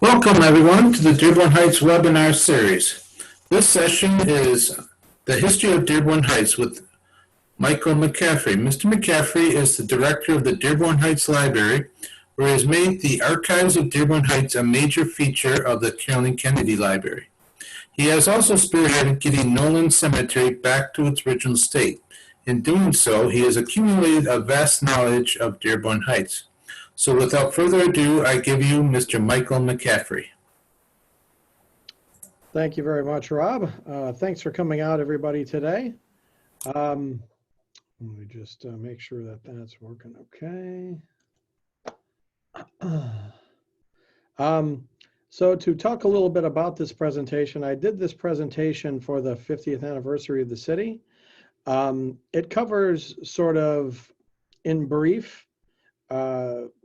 Welcome, everyone, to the Dearborn Heights webinar series. This session is the history of Dearborn Heights with Michael McCaffrey. Mr. McCaffrey is the director of the Dearborn Heights Library, where he has made the archives of Dearborn Heights a major feature of the Carolyn Kennedy Library. He has also spearheaded getting Nolan Cemetery back to its original state. In doing so, he has accumulated a vast knowledge of Dearborn Heights. So without further ado, I give you Mr. Michael McCaffrey. Thank you very much, Rob. Thanks for coming out, everybody, today. Let me just make sure that that's working okay. So to talk a little bit about this presentation, I did this presentation for the 50th anniversary of the city. It covers sort of in brief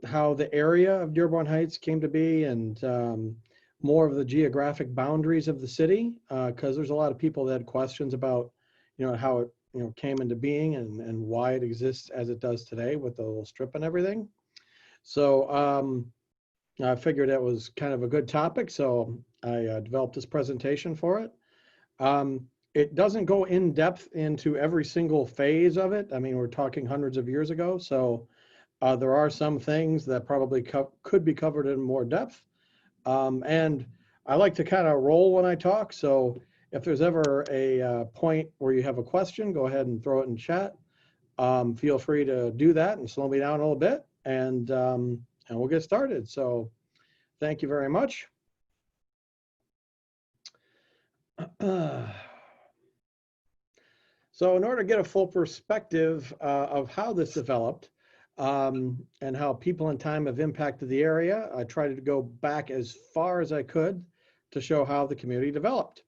how the area of Dearborn Heights came to be and more of the geographic boundaries of the city, because there's a lot of people that had questions about, how it, came into being and why it exists as it does today with the little strip and everything. So I figured that was kind of a good topic, so I developed this presentation for it. It doesn't go in depth into every single phase of it. I mean, we're talking hundreds of years ago, so there are some things that probably could be covered in more depth. And I like to kind of roll when I talk. So if there's ever a point where you have a question, go ahead and throw it in chat. Feel free to do that and slow me down a little bit, and we'll get started. So thank you very much. So in order to get a full perspective of how this developed, and how people and time have impacted the area, I tried to go back as far as I could to show how the community developed.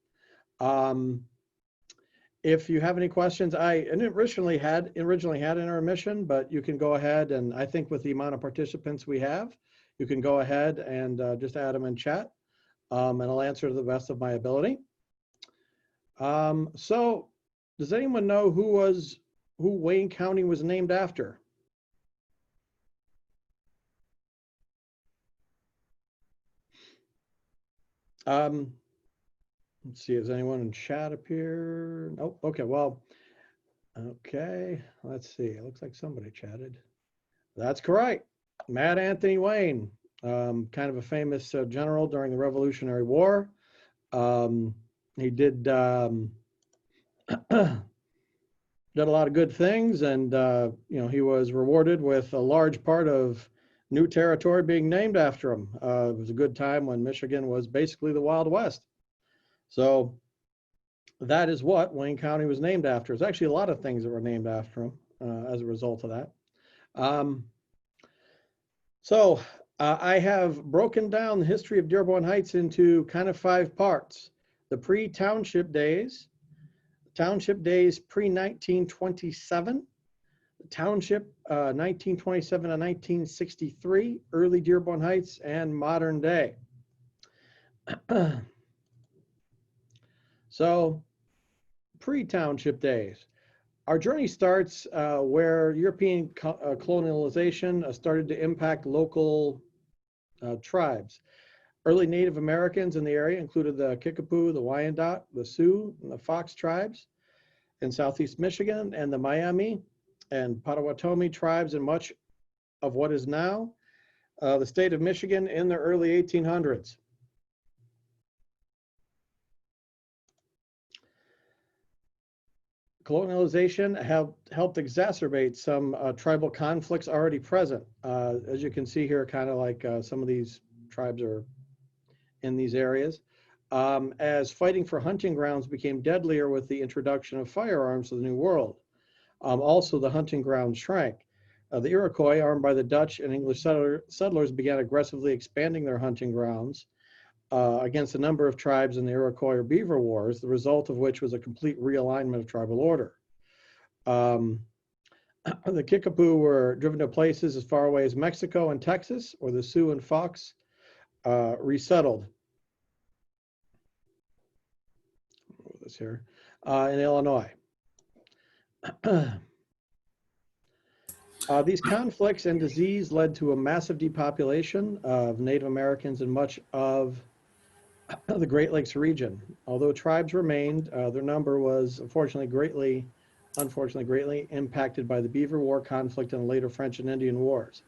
If you have any questions, I originally had an intermission, but you can go ahead, and I think with the amount of participants we have, you can go ahead and just add them in chat, and I'll answer to the best of my ability. So does anyone know who Wayne County was named after? Let's see, is anyone in chat up here? Oh, okay, well, okay, let's see. It looks like somebody chatted. That's correct. Matt Anthony Wayne, kind of a famous general during the Revolutionary War. He did did a lot of good things, and he was rewarded with a large part of new territory being named after him. It was a good time when Michigan was basically the Wild West. So that is what Wayne County was named after. There's actually a lot of things that were named after him as a result of that. I have broken down the history of Dearborn Heights into kind of 5 parts. The pre-Township Days, Township Days pre-1927, Township 1927 to 1963, early Dearborn Heights, and modern day. So pre-Township Days. Our journey starts where European colonialization started to impact local tribes. Early Native Americans in the area included the Kickapoo, the Wyandot, the Sioux, and the Fox tribes in southeast Michigan, and the Miami and Potawatomi tribes in much of what is now the state of Michigan in the early 1800s. Colonialization helped exacerbate some tribal conflicts already present. As you can see here, kind of like some of these tribes are in these areas. As fighting for hunting grounds became deadlier with the introduction of firearms to the New World. Also, the hunting grounds shrank. The Iroquois, armed by the Dutch and English settlers, began aggressively expanding their hunting grounds against a number of tribes in the Iroquois or Beaver Wars, the result of which was a complete realignment of tribal order. The Kickapoo were driven to places as far away as Mexico and Texas, where the Sioux and Fox resettled. Move this here in Illinois. These conflicts and disease led to a massive depopulation of Native Americans in much of the Great Lakes region. Although tribes remained, their number was unfortunately greatly impacted by the Beaver War conflict and later French and Indian Wars.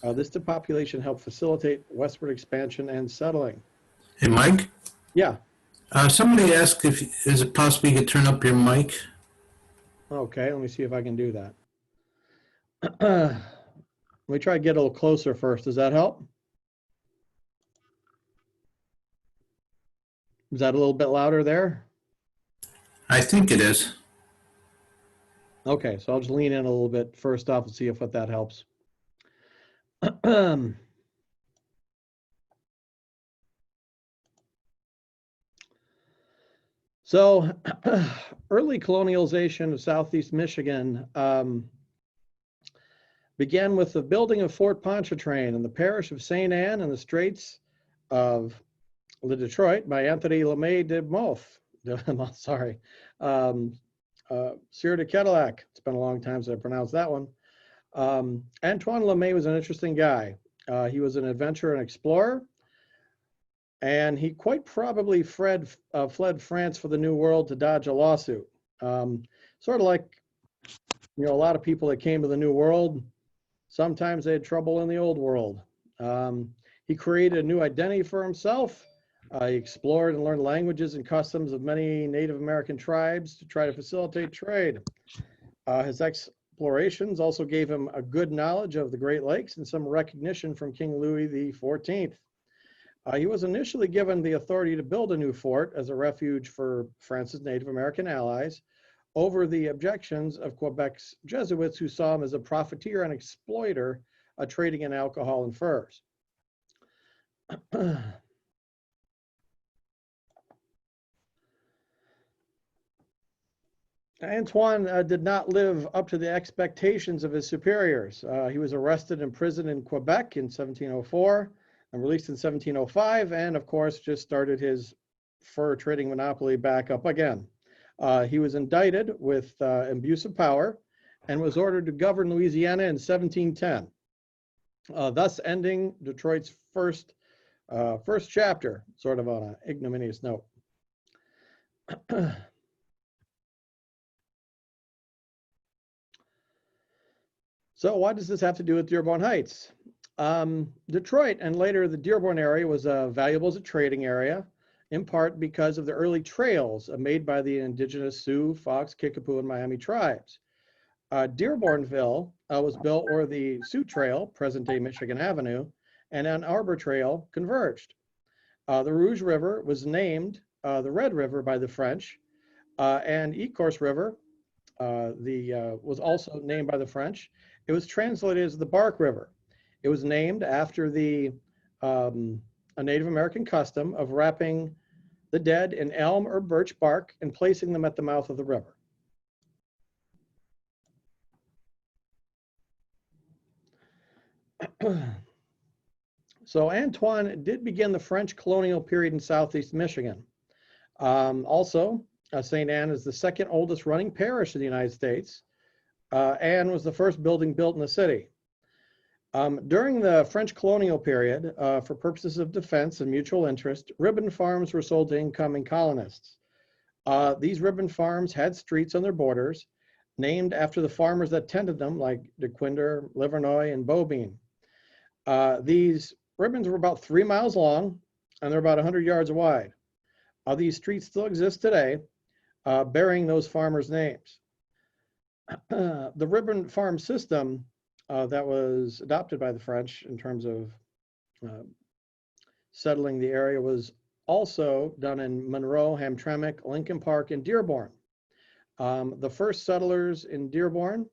This depopulation helped facilitate westward expansion and settling. Hey, Mike, Yeah, somebody asked if is it possible you could turn up your mic? okay, let me see if I can do that. Let me try to get a little closer first. Does that help? Is that a little bit louder there? I think it is. Okay, so I'll just lean in a little bit first off and see if that helps. So early colonialization of Southeast Michigan began with the building of Fort Pontchartrain in the parish of St. Anne in the Straits of Detroit by Anthony LeMay de Moth. Sorry. Sieur de Cadillac. It's been a long time since I pronounced that one. Antoine LeMay was an interesting guy. He was an adventurer and explorer, and he quite probably fled France for the New World to dodge a lawsuit. Sort of like, a lot of people that came to the New World, sometimes they had trouble in the Old World. He created a new identity for himself. He explored and learned languages and customs of many Native American tribes to try to facilitate trade. His explorations also gave him a good knowledge of the Great Lakes and some recognition from King Louis XIV. He was initially given the authority to build a new fort as a refuge for France's Native American allies over the objections of Quebec's Jesuits, who saw him as a profiteer and exploiter trading in alcohol and furs. Antoine did not live up to the expectations of his superiors. He was arrested and imprisoned in Quebec in 1704 and released in 1705, and of course just started his fur trading monopoly back up again. He was indicted with abuse of power and was ordered to govern Louisiana in 1710, thus ending Detroit's first chapter, sort of on an ignominious note. So what does this have to do with Dearborn Heights? Detroit and later the Dearborn area was valuable as a trading area, in part because of the early trails made by the indigenous Sioux, Fox, Kickapoo, and Miami tribes. Dearbornville was built where the Sioux Trail, present-day Michigan Avenue, and Ann Arbor Trail converged. The Rouge River was named the Red River by the French, and Ecorse River was also named by the French. It was translated as the Bark River. It was named after a Native American custom of wrapping the dead in elm or birch bark and placing them at the mouth of the river. So Antoine did begin the French colonial period in Southeast Michigan. Also, St. Anne is the second oldest running parish in the United States, and was the first building built in the city. During the French colonial period, for purposes of defense and mutual interest, ribbon farms were sold to incoming colonists. These ribbon farms had streets on their borders, named after the farmers that tended them, like DeQuinder, Livernois, and Beaubien. These ribbons were about 3 miles long, and they're about 100 yards wide. These streets still exist today, bearing those farmers' names. The ribbon farm system that was adopted by the French in terms of settling the area was also done in Monroe, Hamtramck, Lincoln Park, and Dearborn. The first settlers in Dearborn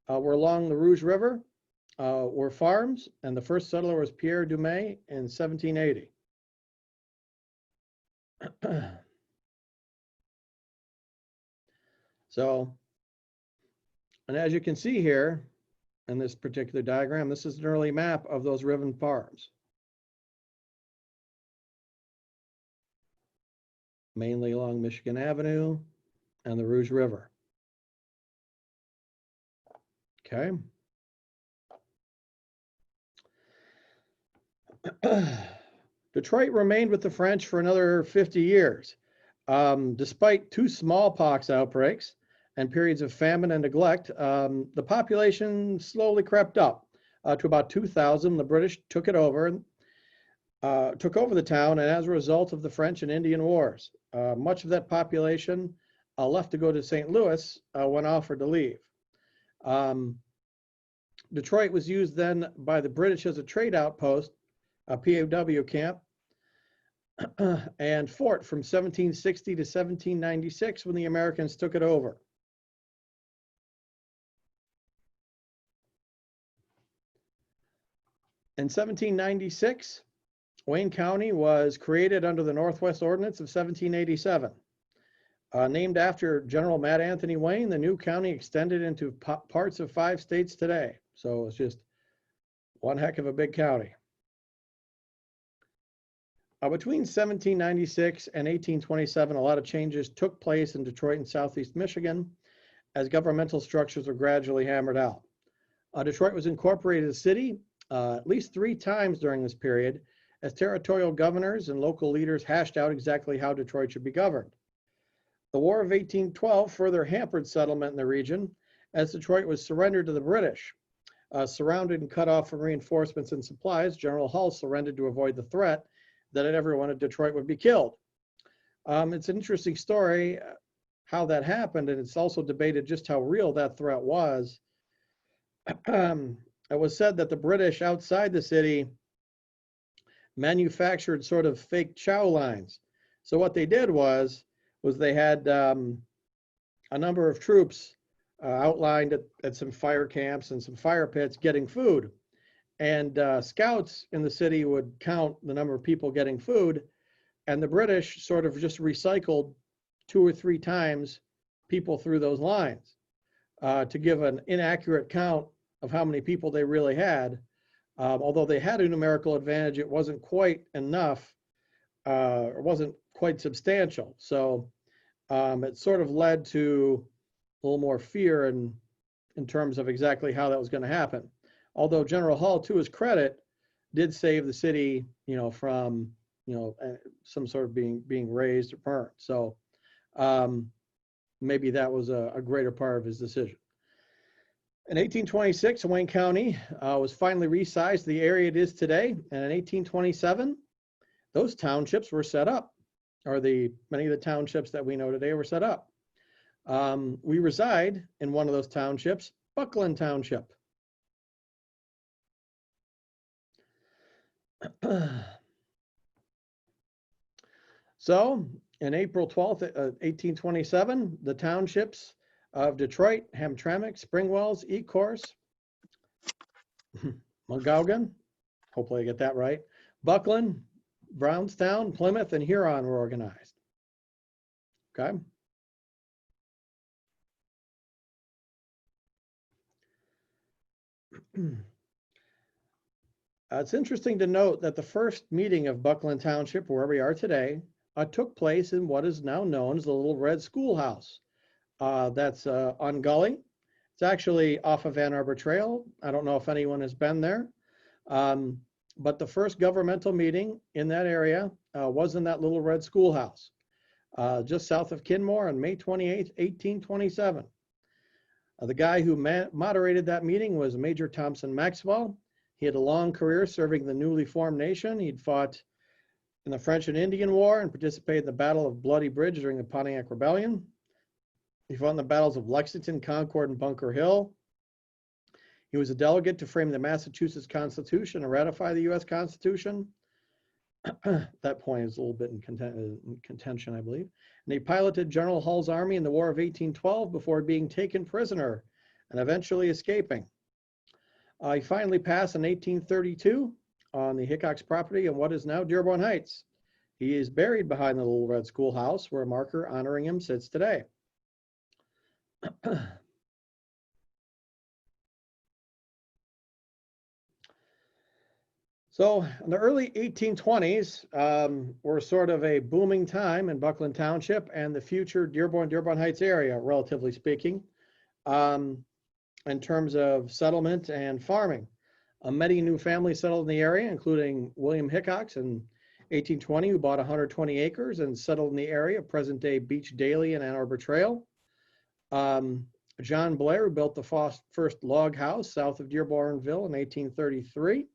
were along the Rouge River, were farms, and the first settler was Pierre Dumais in 1780. So, and as you can see here in this particular diagram, this is an early map of those ribbon farms. Mainly along Michigan Avenue and the Rouge River. Okay, Detroit remained with the French for another 50 years. Despite 2 smallpox outbreaks and periods of famine and neglect, the population slowly crept up to about 2,000. The British took over the town, and as a result of the French and Indian Wars, much of that population left to go to St. Louis when offered to leave. Detroit was used then by the British as a trade outpost, a POW camp, and fort from 1760 to 1796 when the Americans took it over. In 1796, Wayne County was created under the Northwest Ordinance of 1787. Named after General Matt Anthony Wayne, the new county extended into parts of 5 states today. So it's just one heck of a big county. Between 1796 and 1827, a lot of changes took place in Detroit and Southeast Michigan as governmental structures were gradually hammered out. Detroit was incorporated as a city at least 3 times during this period as territorial governors and local leaders hashed out exactly how Detroit should be governed. The War of 1812 further hampered settlement in the region as Detroit was surrendered to the British. Surrounded and cut off from reinforcements and supplies, General Hull surrendered to avoid the threat that everyone in Detroit would be killed. It's an interesting story how that happened, and it's also debated just how real that threat was. It was said that the British outside the city manufactured sort of fake chow lines. So what they did was they had a number of troops outlined at some fire camps and some fire pits getting food. And scouts in the city would count the number of people getting food, and the British sort of just recycled 2 or 3 times people through those lines to give an inaccurate count of how many people they really had. Although they had a numerical advantage, it wasn't quite enough, or wasn't quite substantial. So it sort of led to a little more fear in terms of exactly how that was going to happen. Although General Hull, to his credit, did save the city, from, some sort of being razed or burnt. So maybe that was a greater part of his decision. In 1826, Wayne County was finally resized to the area it is today. And in 1827, those townships were set up, or many of the townships that we know today were set up. We reside in one of those townships, Buckland Township. So, in April 12th, 1827, the townships of Detroit, Hamtramck, Springwells, Ecorse, Muskegon, hopefully I get that right, Buckland, Brownstown, Plymouth, and Huron were organized. Okay. It's interesting to note that the first meeting of Buckland Township, where we are today, took place in what is now known as the Little Red Schoolhouse. That's on Gully. It's actually off of Ann Arbor Trail. I don't know if anyone has been there. But the first governmental meeting in that area was in that Little Red Schoolhouse, just south of Kinmore on May 28th, 1827. The guy who moderated that meeting was Major Thompson Maxwell. He had a long career serving the newly formed nation. He'd fought in the French and Indian War and participated in the Battle of Bloody Bridge during the Pontiac Rebellion. He fought in the battles of Lexington, Concord, and Bunker Hill. He was a delegate to frame the Massachusetts Constitution and ratify the U.S. Constitution. That point is a little bit in contention, I believe. And he piloted General Hull's army in the War of 1812 before being taken prisoner and eventually escaping. He finally passed in 1832 on the Hickox property in what is now Dearborn Heights. He is buried behind the Little Red Schoolhouse, where a marker honoring him sits today. So in the early 1820s were sort of a booming time in Buckland Township and the future Dearborn Heights area, relatively speaking, in terms of settlement and farming. Many new families settled in the area, including William Hickox in 1820, who bought 120 acres and settled in the area of present-day Beach Daly and Ann Arbor Trail. John Blair, who built the first log house south of Dearbornville in 1833.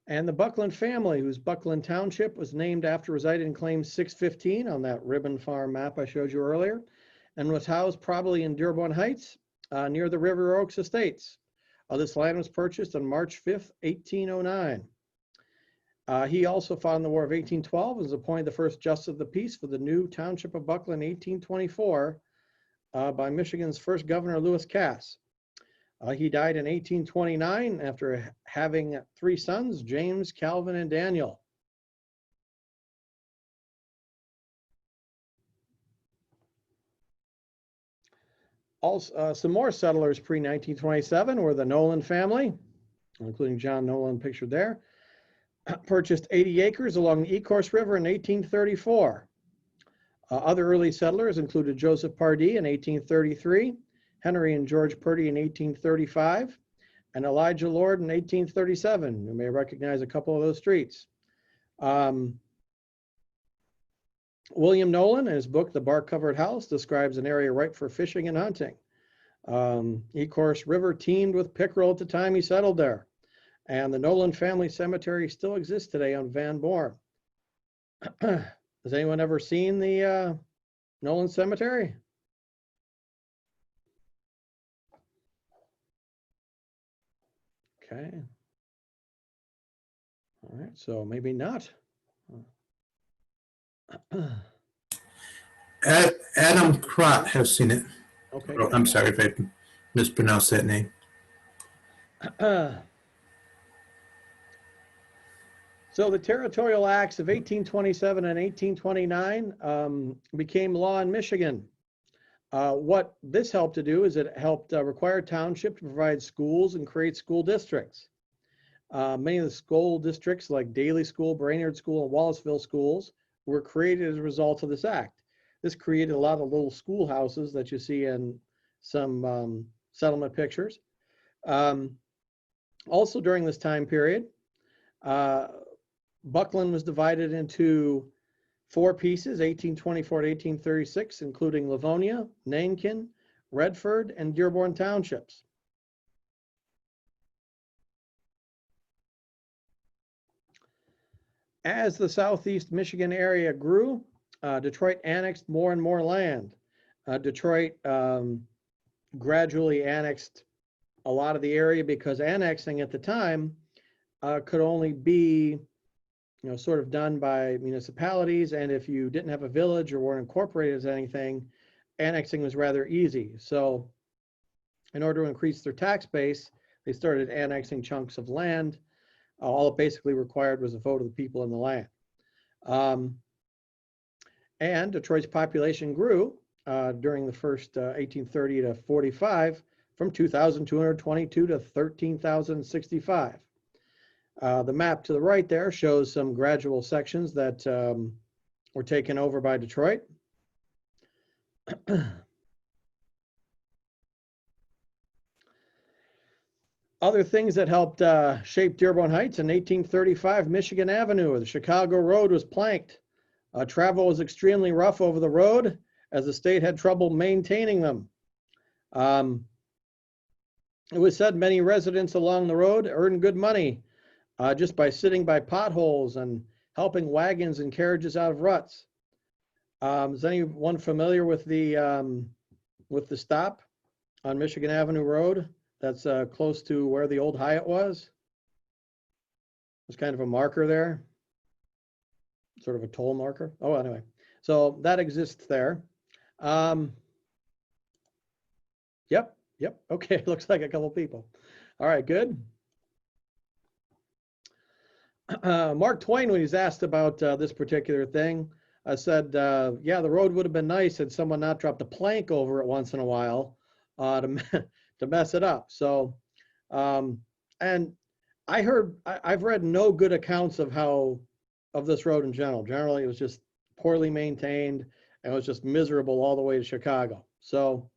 And the Buckland family, whose Buckland Township was named after residing in Claim 615 on that ribbon farm map I showed you earlier, and was housed probably in Dearborn Heights near the River Oaks Estates. This land was purchased on March 5th, 1809. He also fought in the War of 1812 and was appointed the first Justice of the Peace for the new Township of Buckland in 1824 by Michigan's first governor, Lewis Cass. He died in 1829 after having 3 sons, James, Calvin, and Daniel. Also, some more settlers pre-1927 were the Nolan family, including John Nolan pictured there. Purchased 80 acres along the Ecorse River in 1834. Other early settlers included Joseph Pardee in 1833, Henry and George Purdy in 1835, and Elijah Lord in 1837. You may recognize a couple of those streets. William Nolan, in his book, The Bark-Covered House, describes an area ripe for fishing and hunting. Ecorse River teemed with pickerel at the time he settled there. And the Nolan family cemetery still exists today on Van Born. Has anyone ever seen the Nolan cemetery? Okay. All right, so maybe not. Adam Crott has seen it. Okay. Oh, I'm sorry if I mispronounced that name. So the Territorial Acts of 1827 and 1829 became law in Michigan. What this helped to do is it helped require township to provide schools and create school districts. Many of the school districts like Daly School, Brainerd School, and Wallaceville schools were created as a result of this act. This created a lot of little schoolhouses that you see in some settlement pictures. Also during this time period, Buckland was divided into 4 pieces, 1824 to 1836, including Livonia, Nankin, Redford, and Dearborn townships. As the Southeast Michigan area grew, Detroit annexed more and more land. Detroit gradually annexed a lot of the area because annexing at the time could only be sort of done by municipalities, and if you didn't have a village or weren't incorporated as anything, annexing was rather easy. So in order to increase their tax base, they started annexing chunks of land. All it basically required was a vote of the people in the land. And Detroit's population grew during the first 1830 to 45 from 2,222 to 13,065. The map to the right there shows some gradual sections that were taken over by Detroit. Other things that helped shape Dearborn Heights: in 1835, Michigan Avenue, or the Chicago Road, was planked. Travel was extremely rough over the road as the state had trouble maintaining them. It was said many residents along the road earned good money just by sitting by potholes and helping wagons and carriages out of ruts. Is anyone familiar with the stop on Michigan Avenue Road that's close to where the old Hyatt was? There's kind of a marker there, sort of a toll marker. Oh, anyway, so that exists there. Yep. Okay, looks like a couple people. All right, good. Mark Twain, when he's asked about this particular thing, said, yeah, the road would have been nice had someone not dropped a plank over it once in a while to mess it up. So, and I've read no good accounts of this road in general. Generally, it was just poorly maintained. and was just miserable all the way to Chicago. So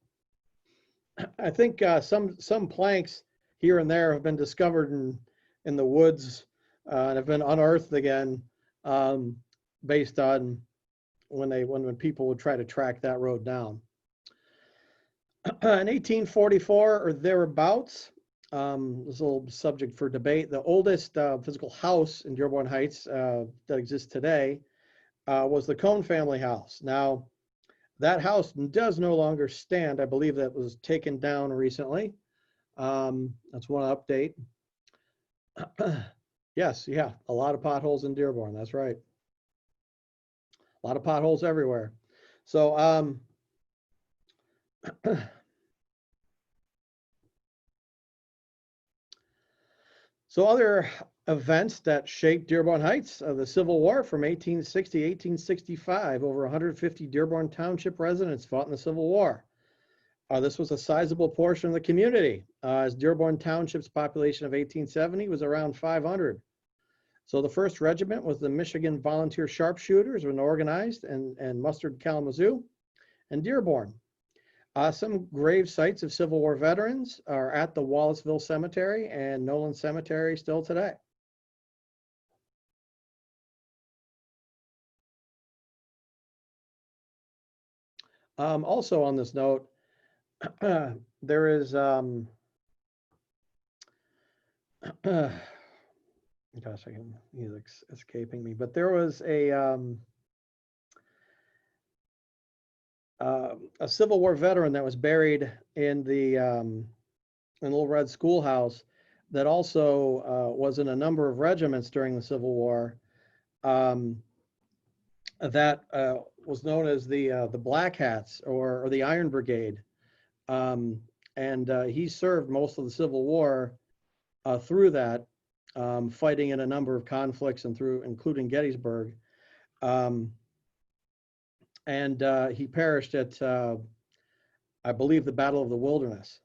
I think some planks here and there have been discovered in the woods and have been unearthed again, based on when people would try to track that road down. In 1844 or thereabouts, this is a little subject for debate, the oldest physical house in Dearborn Heights that exists today was the Cone family house. Now, that house does no longer stand. I believe that was taken down recently. That's one update. Yes, yeah, a lot of potholes in Dearborn. That's right. A lot of potholes everywhere. So, so other events that shaped Dearborn Heights, the Civil War from 1860 to 1865, over 150 Dearborn Township residents fought in the Civil War. This was a sizable portion of the community, as Dearborn Township's population of 1870 was around 500. So the 1st Regiment was the Michigan Volunteer Sharpshooters, when organized and mustered Kalamazoo and Dearborn. Some grave sites of Civil War veterans are at the Wallaceville Cemetery and Nolan Cemetery still today. Also on this note, there is, gosh, he's escaping me, but there was a Civil War veteran that was buried in the Little Red Schoolhouse that also was in a number of regiments during the Civil War. That was known as the Black Hats or the Iron Brigade, and he served most of the Civil War through that, fighting in a number of conflicts and including Gettysburg. And he perished at, I believe, the Battle of the Wilderness,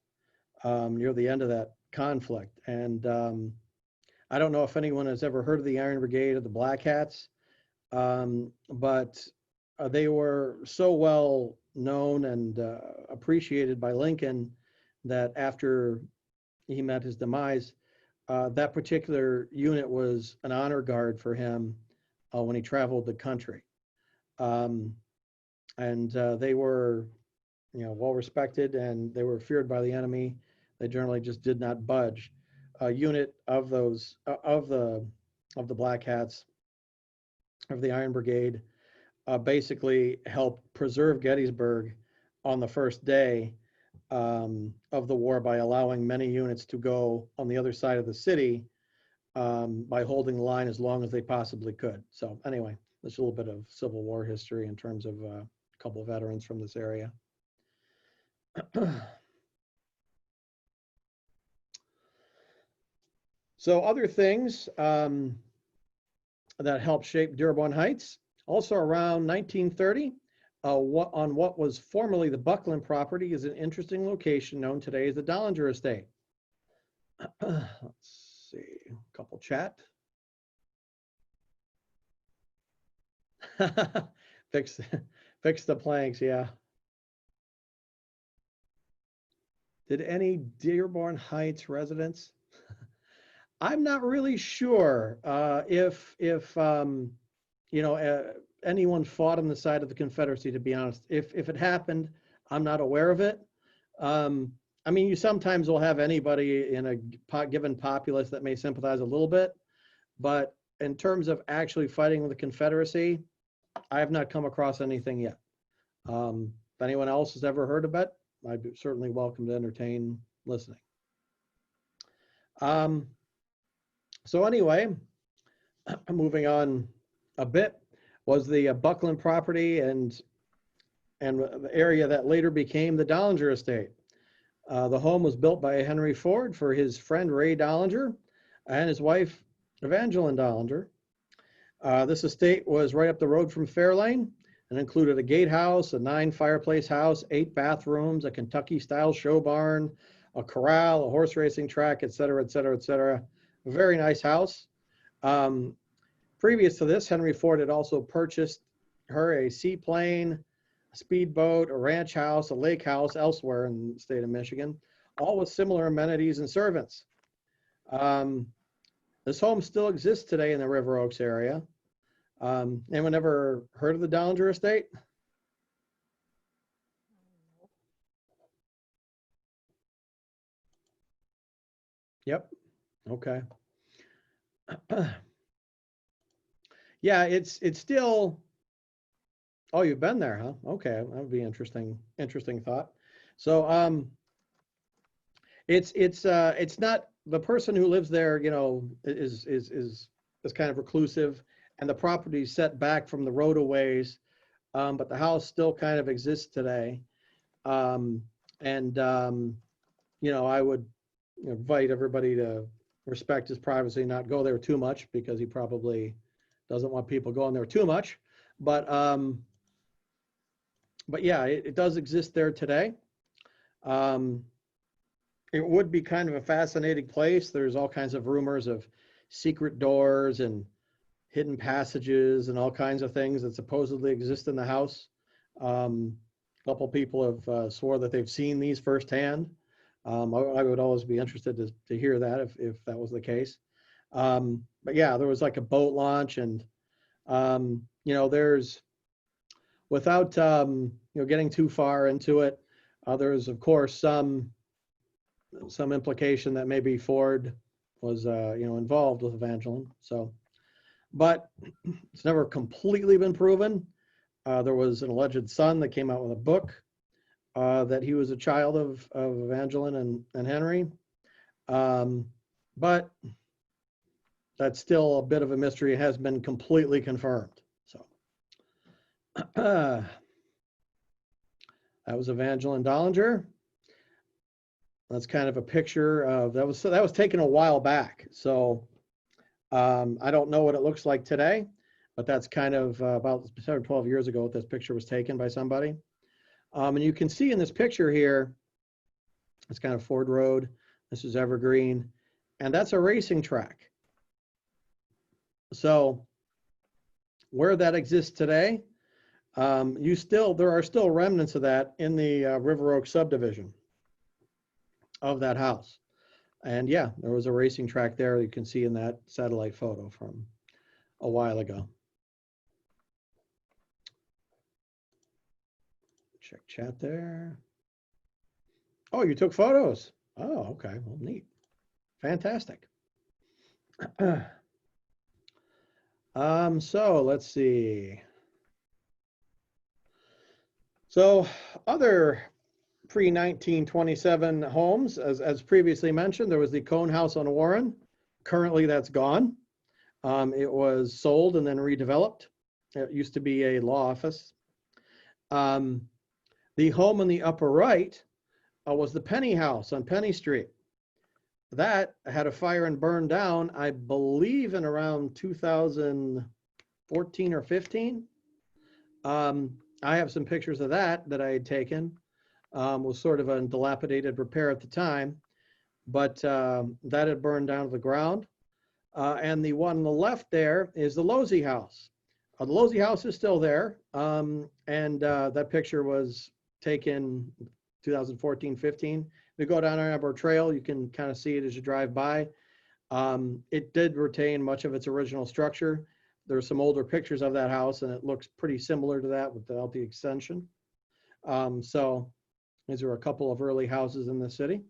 near the end of that conflict. And I don't know if anyone has ever heard of the Iron Brigade or the Black Hats, but they were so well known and appreciated by Lincoln that after he met his demise, that particular unit was an honor guard for him when he traveled the country. And they were, well respected, and they were feared by the enemy. They generally just did not budge. A unit of those of the Black Hats, of the Iron Brigade, basically helped preserve Gettysburg on the first day of the war by allowing many units to go on the other side of the city by holding the line as long as they possibly could. So anyway, there's a little bit of Civil War history in terms of a couple of veterans from this area. So other things that helped shape Dearborn Heights, also around 1930, on what was formerly the Buckland property is an interesting location known today as the Dollinger Estate. Let's see, a couple chat. Fix the planks, yeah. Did any Dearborn Heights residents? I'm not really sure if anyone fought on the side of the Confederacy, to be honest. If it happened, I'm not aware of it. I mean, you sometimes will have anybody in a given populace that may sympathize a little bit, but in terms of actually fighting with the Confederacy, I have not come across anything yet. If anyone else has ever heard of it, I'd be certainly welcome to entertain listening. So anyway, moving on a bit, was the Buckland property and the area that later became the Dollinger Estate. The home was built by Henry Ford for his friend Ray Dollinger and his wife Evangeline Dollinger. This estate was right up the road from Fairlane and included a gatehouse, a 9-fireplace house, 8 bathrooms, a Kentucky-style show barn, a corral, a horse racing track, et cetera, et cetera, et cetera. A very nice house. Previous to this, Henry Ford had also purchased her a seaplane, a speedboat, a ranch house, a lake house elsewhere in the state of Michigan, all with similar amenities and servants. This home still exists today in the River Oaks area. Anyone ever heard of the Dollinger Estate? Yep. Okay. Yeah, it's still. Oh, you've been there, huh? Okay, that would be interesting thought. So, it's not, the person who lives there, you know, is kind of reclusive, and the property is set back from the roadaways, but the house still kind of exists today. You know, I would invite everybody to respect his privacy, not go there too much, because he probably doesn't want people going there too much. But yeah, it does exist there today. It would be kind of a fascinating place. There's all kinds of rumors of secret doors and hidden passages and all kinds of things that supposedly exist in the house. A couple people have swore that they've seen these firsthand. I would always be interested to hear that if that was the case. But yeah, there was like a boat launch, and you know, there's, without you know, getting too far into it, there's of course some implication that maybe Ford was you know, involved with Evangeline. So, but it's never completely been proven. There was an alleged son that came out with a book that he was a child of Evangeline and Henry. But that's still a bit of a mystery. It has been completely confirmed. So that was Evangeline Dollinger. That's kind of a picture of, that was taken a while back. So I don't know what it looks like today, but that's kind of about 12 years ago this picture was taken by somebody. And you can see in this picture here, it's kind of Ford Road. This is Evergreen, and that's a racing track. So where that exists today, there are still remnants of that in the River Oaks subdivision of that house. And yeah, there was a racing track there. You can see in that satellite photo from a while ago. Check chat there. Oh, you took photos. Oh, okay. Well, neat. Fantastic. So let's see. So other pre-1927 homes, as previously mentioned, there was the Cone House on Warren. Currently that's gone. It was sold and then redeveloped. It used to be a law office. The home on the upper right was the Penny House on Penny Street. That had a fire and burned down, I believe, in around 2014 or 15. I have some pictures of that I had taken. Was sort of a dilapidated repair at the time, but that had burned down to the ground. And the one on the left there is the Losey House. The Losey House is still there, and that picture was taken 2014-15. If you go down Ann Arbor Trail, you can kind of see it as you drive by. It did retain much of its original structure. There's some older pictures of that house, and it looks pretty similar to that without the extension. So these are a couple of early houses in the city.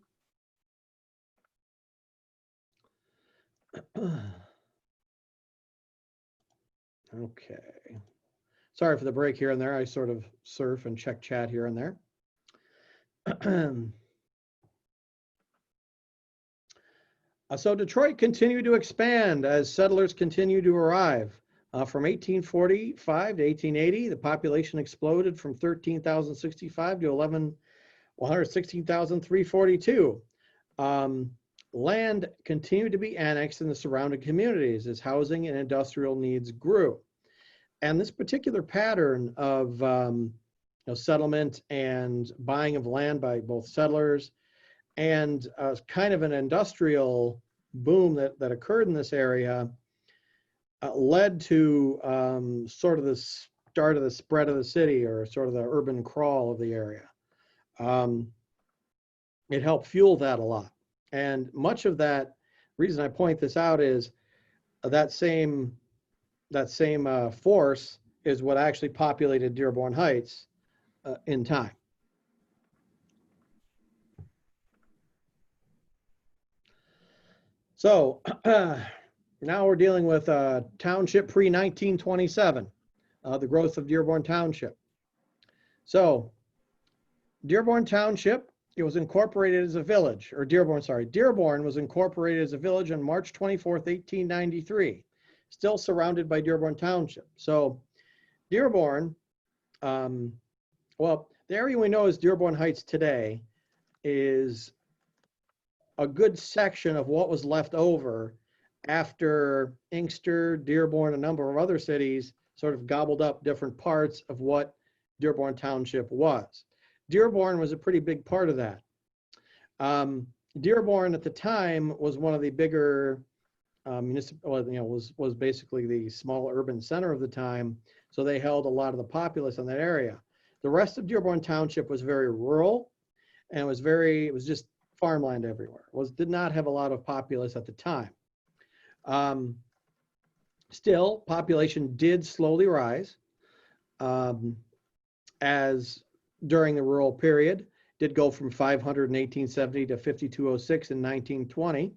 Okay. Sorry for the break here and there. I sort of surf and check chat here and there. So Detroit continued to expand as settlers continued to arrive. From 1845 to 1880, the population exploded from 13,065 to 116,342. Land continued to be annexed in the surrounding communities as housing and industrial needs grew. And this particular pattern of settlement and buying of land by both settlers and kind of an industrial boom that occurred in this area led to sort of this start of the spread of the city, or sort of the urban crawl of the area. It helped fuel that a lot. And much of that reason I point this out is that same force is what actually populated Dearborn Heights in time. So now we're dealing with Township pre-1927, the growth of Dearborn Township. So Dearborn Township, it was incorporated as a village, or Dearborn was incorporated as a village on March 24th, 1893, still surrounded by Dearborn Township. So Dearborn, well, the area we know as Dearborn Heights today is a good section of what was left over after Inkster, Dearborn, a number of other cities sort of gobbled up different parts of what Dearborn Township was. Dearborn was a pretty big part of that. Dearborn at the time was one of the bigger municipal, was basically the small urban center of the time. So they held a lot of the populace in that area. The rest of Dearborn Township was very rural, and it was just farmland everywhere. Did not have a lot of populace at the time. Still, population did slowly rise as during the rural period, did go from 500 in 1870 to 5206 in 1920,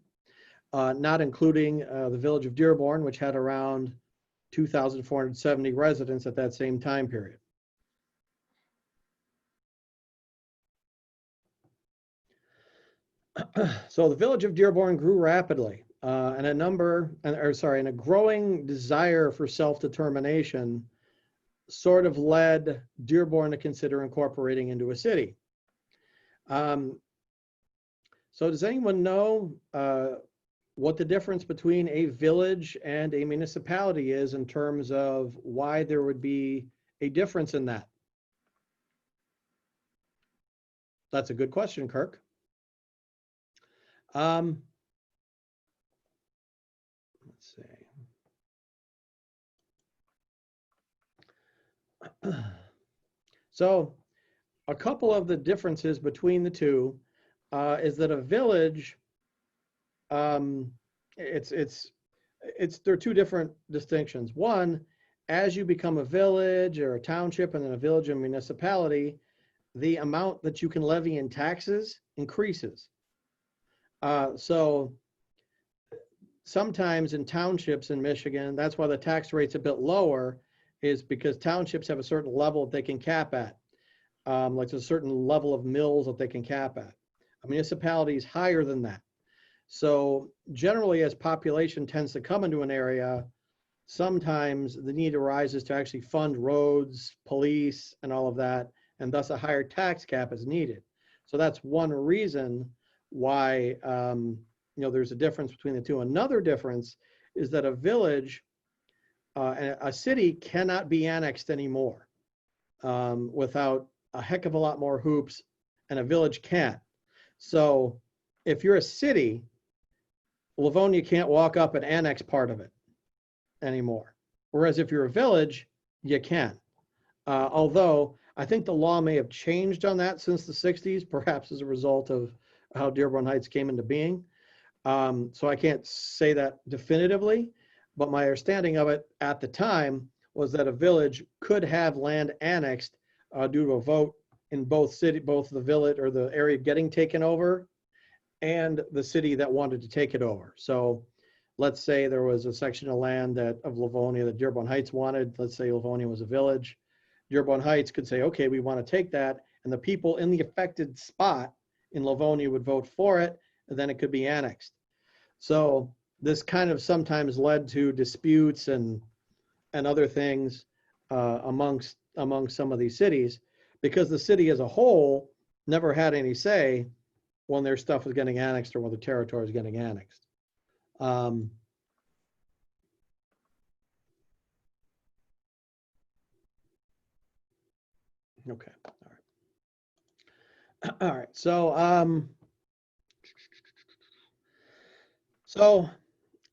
not including the village of Dearborn, which had around 2,470 residents at that same time period. So the village of Dearborn grew rapidly, and a growing desire for self-determination sort of led Dearborn to consider incorporating into a city. So does anyone know what the difference between a village and a municipality is in terms of why there would be a difference in that? That's a good question, Kirk. Let's see. So a couple of the differences between the two is that a village, there are two different distinctions. One, as you become a village or a township and then a village and municipality, the amount that you can levy in taxes increases. So sometimes in townships in Michigan, that's why the tax rate's a bit lower, is because townships have a certain level that they can cap at. Like there's a certain level of mills that they can cap at. A municipality is higher than that. So generally, as population tends to come into an area, sometimes the need arises to actually fund roads, police, and all of that, and thus a higher tax cap is needed. So that's one reason why there's a difference between the two. Another difference is that a village, a city cannot be annexed anymore without a heck of a lot more hoops, and a village can't. So if you're a city, Livonia can't walk up and annex part of it anymore. Whereas if you're a village, you can. Although I think the law may have changed on that since the 60s, perhaps as a result of how Dearborn Heights came into being. So I can't say that definitively, but my understanding of it at the time was that a village could have land annexed due to a vote in both the village or the area getting taken over and the city that wanted to take it over. So let's say there was a section of land of Livonia that Dearborn Heights wanted. Let's say Livonia was a village. Dearborn Heights could say, okay, we want to take that. And the people in the affected spot in Livonia would vote for it, and then it could be annexed. So this kind of sometimes led to disputes and other things among some of these cities, because the city as a whole never had any say when their stuff was getting annexed or when the territory was getting annexed. Okay, all right. All right, so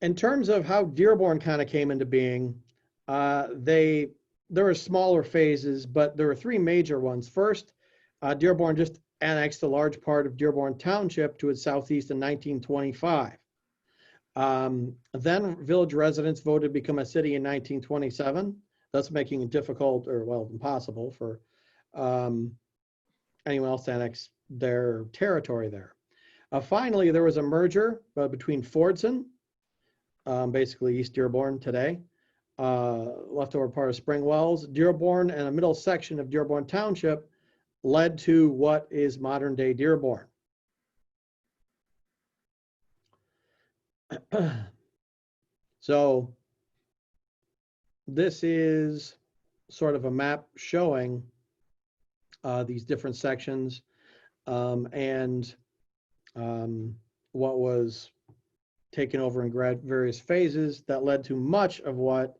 in terms of how Dearborn kind of came into being, they there were smaller phases, but there were three major ones. First, Dearborn just annexed a large part of Dearborn Township to its southeast in 1925. Then village residents voted to become a city in 1927, thus making it difficult, or well, impossible for anyone else to annex their territory there. Finally, there was a merger between Fordson, basically East Dearborn today, leftover part of Spring Wells, Dearborn, and a middle section of Dearborn Township led to what is modern day Dearborn. So this is sort of a map showing these different sections and what was taken over in various phases that led to much of what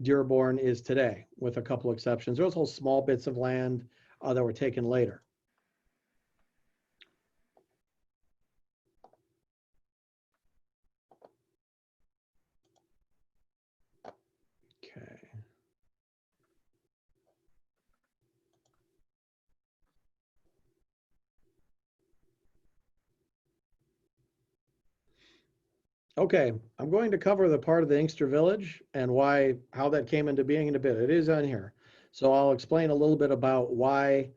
Dearborn is today, with a couple exceptions. There was also small bits of land that were taken later. Okay. Okay, I'm going to cover the part of the Inkster Village and how that came into being in a bit. It is on here. So I'll explain a little bit about why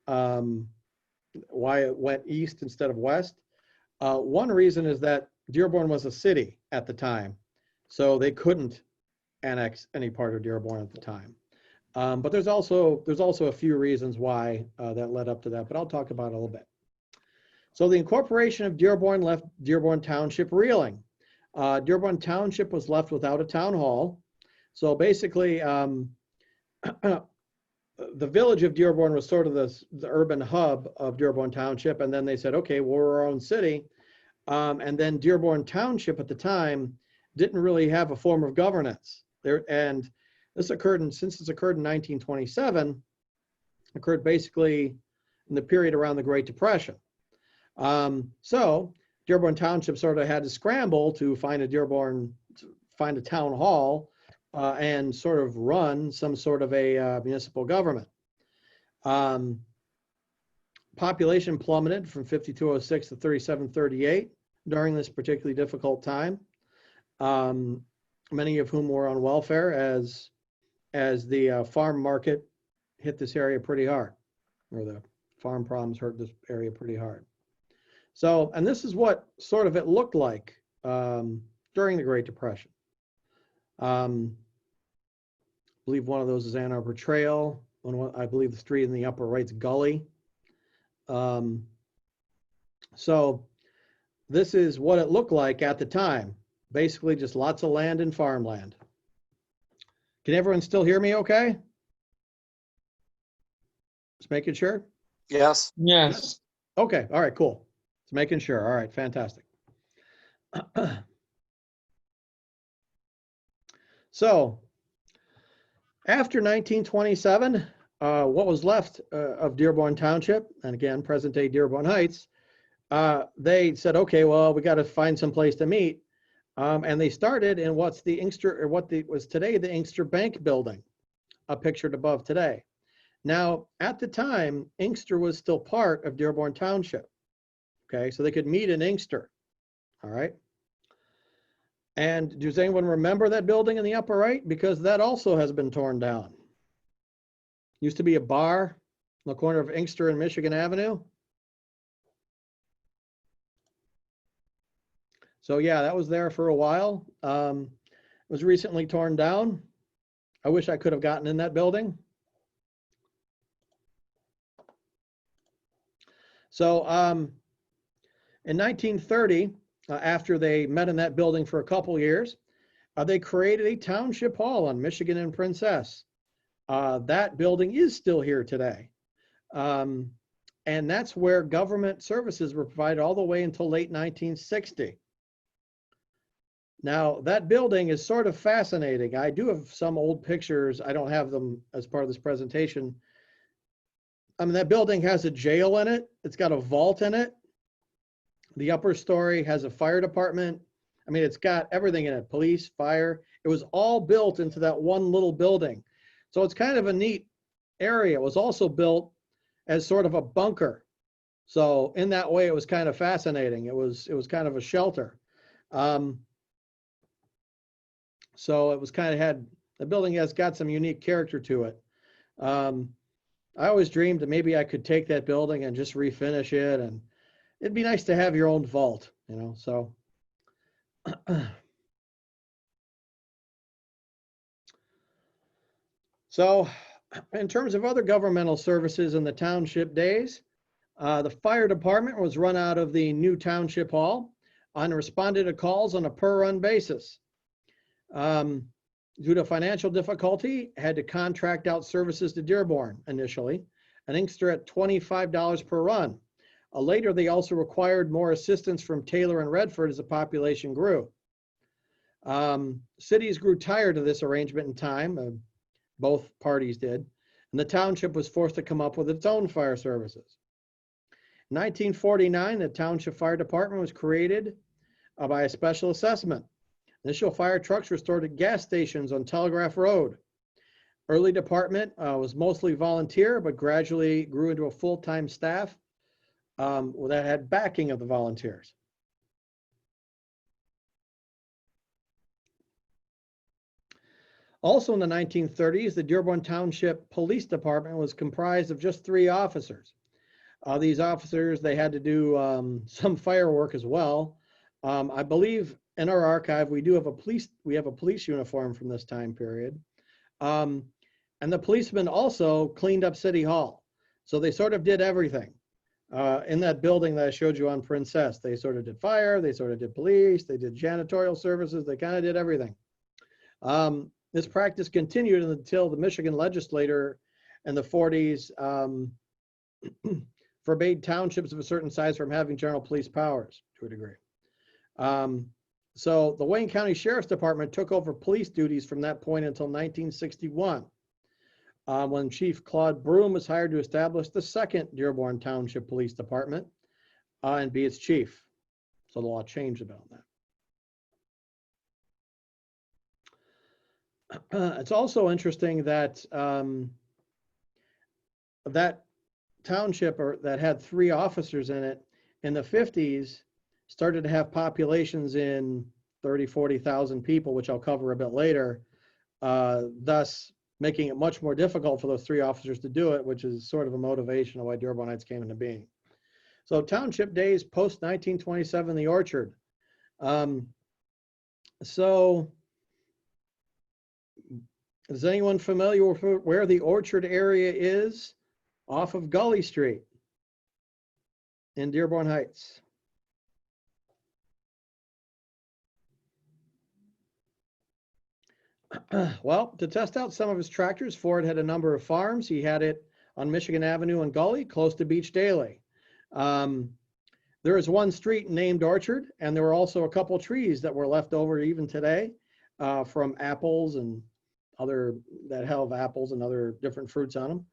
it went east instead of west. One reason is that Dearborn was a city at the time, so they couldn't annex any part of Dearborn at the time. But there's also a few reasons why that led up to that, but I'll talk about it a little bit. So the incorporation of Dearborn left Dearborn Township reeling. Dearborn Township was left without a town hall. So basically, the village of Dearborn was sort of the urban hub of Dearborn Township. And then they said, okay, we're our own city. And then Dearborn Township at the time didn't really have a form of governance. And this occurred, since it's occurred in 1927, occurred basically in the period around the Great Depression. So Dearborn Township sort of had to scramble to find a town hall and sort of run some sort of a municipal government. Population plummeted from 5,206 to 3,738 during this particularly difficult time. Many of whom were on welfare as the farm market hit this area pretty hard, or the farm problems hurt this area pretty hard. So, and this is what sort of it looked like during the Great Depression. I believe one of those is Ann Arbor Trail. I believe the street in the upper right's Gully. So this is what it looked like at the time. Basically just lots of land and farmland. Can everyone still hear me okay? Just making sure? Yes. Yes. Okay, all right, cool. Just making sure. All right, fantastic. So after 1927, what was left of Dearborn Township, and again, present day Dearborn Heights, they said, okay, well, we got to find some place to meet. And they started in was today the Inkster Bank building, pictured above today. Now, at the time, Inkster was still part of Dearborn Township. Okay, so they could meet in Inkster. All right. And does anyone remember that building in the upper right? Because that also has been torn down. Used to be a bar on the corner of Inkster and Michigan Avenue. So yeah, that was there for a while. It was recently torn down. I wish I could have gotten in that building. So in 1930, after they met in that building for a couple years, they created a Township Hall on Michigan and Princess. That building is still here today. And that's where government services were provided all the way until late 1960. Now, that building is sort of fascinating. I do have some old pictures. I don't have them as part of this presentation. I mean, that building has a jail in it. It's got a vault in it. The upper story has a fire department. I mean, it's got everything in it, police, fire. It was all built into that one little building. So it's kind of a neat area. It was also built as sort of a bunker. So in that way, it was kind of fascinating. It was kind of a shelter. So it was kind of the building has got some unique character to it. I always dreamed that maybe I could take that building and just refinish it, and it'd be nice to have your own vault, you know, so. So in terms of other governmental services in the Township Days, the fire department was run out of the new Township Hall and responded to calls on a per-run basis. Due to financial difficulty, had to contract out services to Dearborn initially, and Inkster at $25 per run. Later, they also required more assistance from Taylor and Redford as the population grew. Cities grew tired of this arrangement in time, both parties did, and the township was forced to come up with its own fire services. In 1949, the Township Fire Department was created by a special assessment. Initial fire trucks were stored at gas stations on Telegraph Road. Early department was mostly volunteer, but gradually grew into a full-time staff that had backing of the volunteers. Also in the 1930s, the Dearborn Township Police Department was comprised of just 3 officers. These officers, they had to do some fire work as well. I believe in our archive, we have a police uniform from this time period. And the policemen also cleaned up City Hall. So they sort of did everything. In that building that I showed you on Princess, they sort of did fire, they sort of did police, they did janitorial services, they kind of did everything. This practice continued until the Michigan legislature in the 40s forbade townships of a certain size from having general police powers to a degree. So the Wayne County Sheriff's Department took over police duties from that point until 1961, when Chief Claude Broom was hired to establish the second Dearborn Township Police Department and be its chief. So the law changed about that. It's also interesting that that township that had 3 officers in it in the 50s started to have populations in 30, 40,000 people, which I'll cover a bit later, thus making it much more difficult for those 3 officers to do it, which is sort of a motivation of why Dearborn Heights came into being. So Township Days post-1927, the Orchard. So is anyone familiar with where the Orchard area is? Off of Gully Street in Dearborn Heights. Well, to test out some of his tractors, Ford had a number of farms. He had it on Michigan Avenue and Gully, close to Beach Daly. There is one street named Orchard, and there were also a couple trees that were left over even today from apples and other that have apples and other different fruits on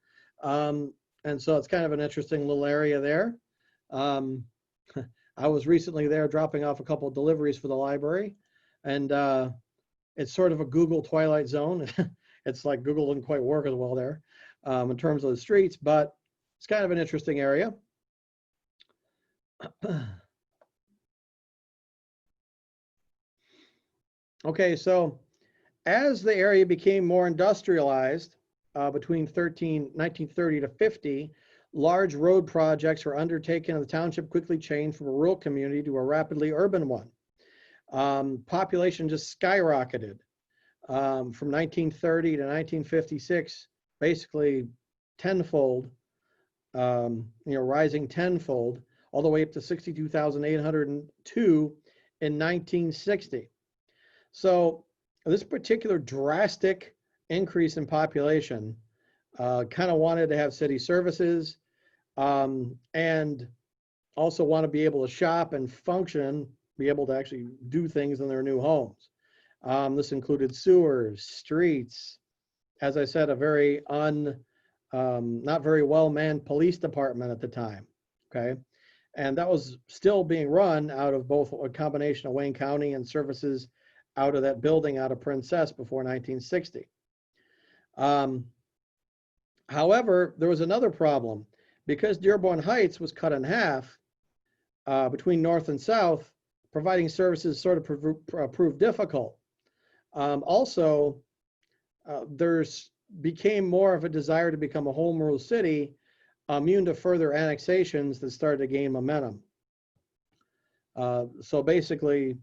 them. And so it's kind of an interesting little area there. I was recently there dropping off a couple of deliveries for the library, and it's sort of a Google Twilight Zone. It's like Google didn't quite work as well there in terms of the streets, but it's kind of an interesting area. Okay, so as the area became more industrialized between 1930 to 50, large road projects were undertaken and the township quickly changed from a rural community to a rapidly urban one. Population just skyrocketed from 1930 to 1956, basically tenfold, rising tenfold, all the way up to 62,802 in 1960. So this particular drastic increase in population kind of wanted to have city services and also want to be able to shop and function, be able to actually do things in their new homes. This included sewers, streets, as I said, a very not very well-manned police department at the time, okay? And that was still being run out of both a combination of Wayne County and services out of that building out of Princess before 1960. However, there was another problem. Because Dearborn Heights was cut in half between north and south, providing services sort of proved difficult. Also, there's became more of a desire to become a home rule city, immune to further annexations that started to gain momentum. So basically,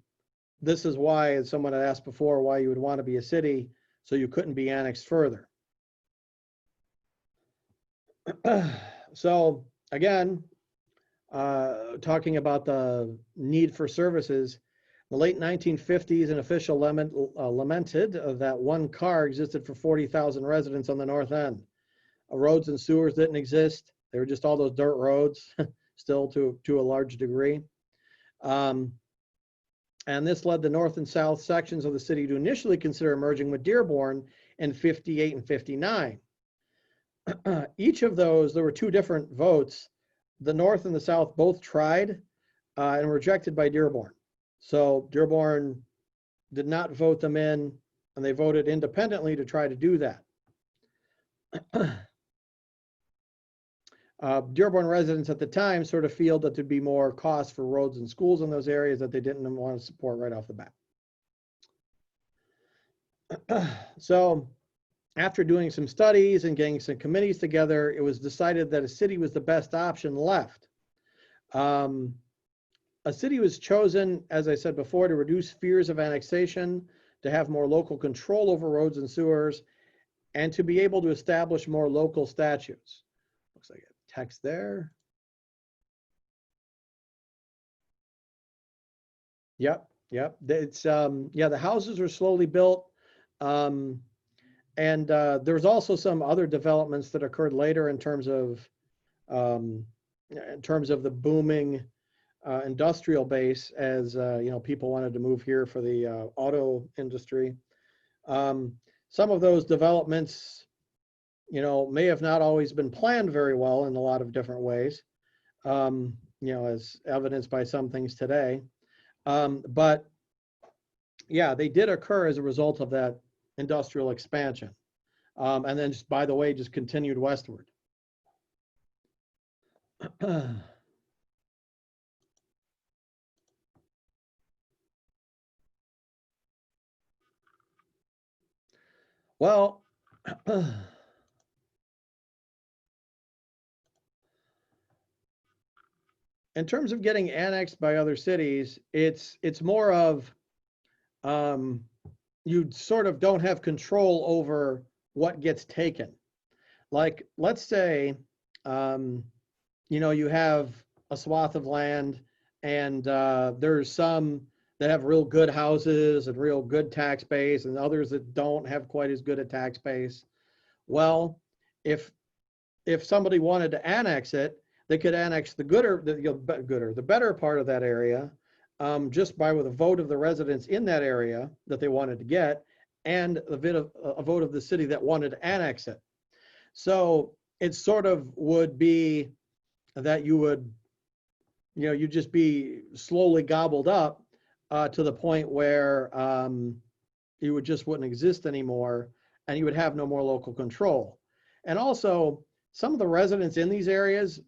this is why, as someone had asked before, why you would want to be a city, so you couldn't be annexed further. So again, talking about the need for services, in the late 1950s, an official lamented that one car existed for 40,000 residents on the north end. Roads and sewers didn't exist. They were just all those dirt roads, still to a large degree. And this led the north and south sections of the city to initially consider merging with Dearborn in 58 and 59. Each of those, there were two different votes. The north and the south both tried and were rejected by Dearborn. So Dearborn did not vote them in, and they voted independently to try to do that. Dearborn residents at the time sort of feel that there'd be more costs for roads and schools in those areas that they didn't want to support right off the bat. So after doing some studies and getting some committees together, it was decided that a city was the best option left. A city was chosen, as I said before, to reduce fears of annexation, to have more local control over roads and sewers, and to be able to establish more local statutes. Looks like a text there. Yep. It's yeah, the houses are slowly built. And there's also some other developments that occurred later in terms of the booming industrial base, as you know, people wanted to move here for the auto industry. Some of those developments, you know, may have not always been planned very well in a lot of different ways, you know, as evidenced by some things today. But yeah, they did occur as a result of that industrial expansion. And then, just by the way, just continued westward. Well, in terms of getting annexed by other cities, it's more of you sort of don't have control over what gets taken. Like, let's say, you know, you have a swath of land, and there's some that have real good houses and real good tax base, and others that don't have quite as good a tax base. Well, if somebody wanted to annex it, they could annex the the better part of that area, just by with a vote of the residents in that area that they wanted to get, and a vote of the city that wanted to annex it. So it sort of would be that you would, you know, you'd just be slowly gobbled up to the point where you wouldn't exist anymore, and you would have no more local control. And also, some of the residents in these areas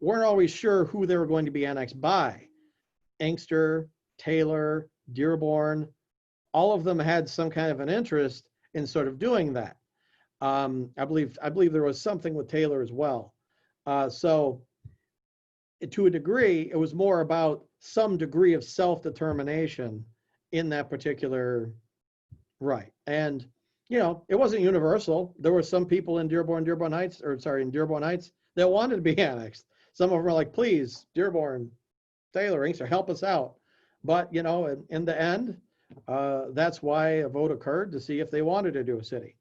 weren't always sure who they were going to be annexed by. Inkster, Taylor, Dearborn, all of them had some kind of an interest in sort of doing that. I believe there was something with Taylor as well. So to a degree, it was more about some degree of self-determination in that particular right. And, you know, it wasn't universal. There were some people in Dearborn Heights that wanted to be annexed. Some of them were like, please, Dearborn, Taylor, Inkster, help us out. But, you know, in the end, that's why a vote occurred, to see if they wanted to do a city.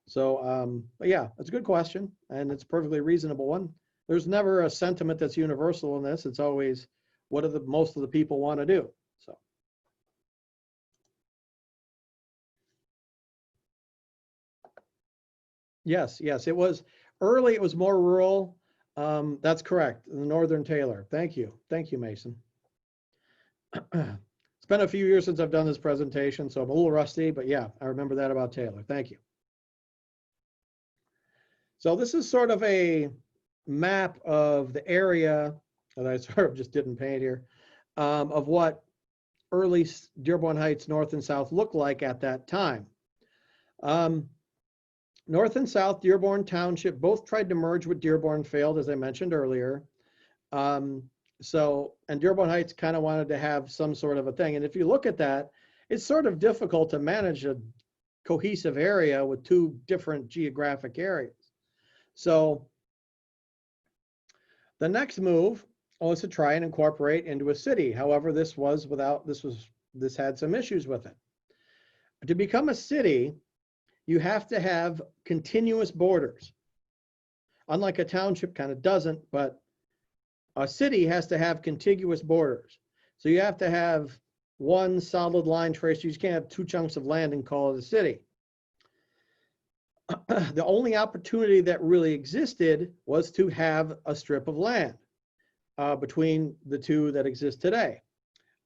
So, but yeah, it's a good question, and it's a perfectly reasonable one. There's never a sentiment that's universal in this. It's always, what do most of the people want to do? So. Yes, it was early. It was more rural. That's correct. The Northern Taylor. Thank you, Mason. It's been a few years since I've done this presentation, so I'm a little rusty, but yeah, I remember that about Taylor. Thank you. So this is sort of a map of the area that I sort of just didn't paint here, of what early Dearborn Heights North and South looked like at that time. North and South Dearborn Township both tried to merge with Dearborn, failed, as I mentioned earlier. And Dearborn Heights kind of wanted to have some sort of a thing. And if you look at that, it's sort of difficult to manage a cohesive area with two different geographic areas. So the next move was to try and incorporate into a city. However, this had some issues with it. To become a city, you have to have continuous borders. Unlike a township, kind of doesn't, but a city has to have contiguous borders. So you have to have one solid line trace. You just can't have two chunks of land and call it a city. The only opportunity that really existed was to have a strip of land between the two that exist today.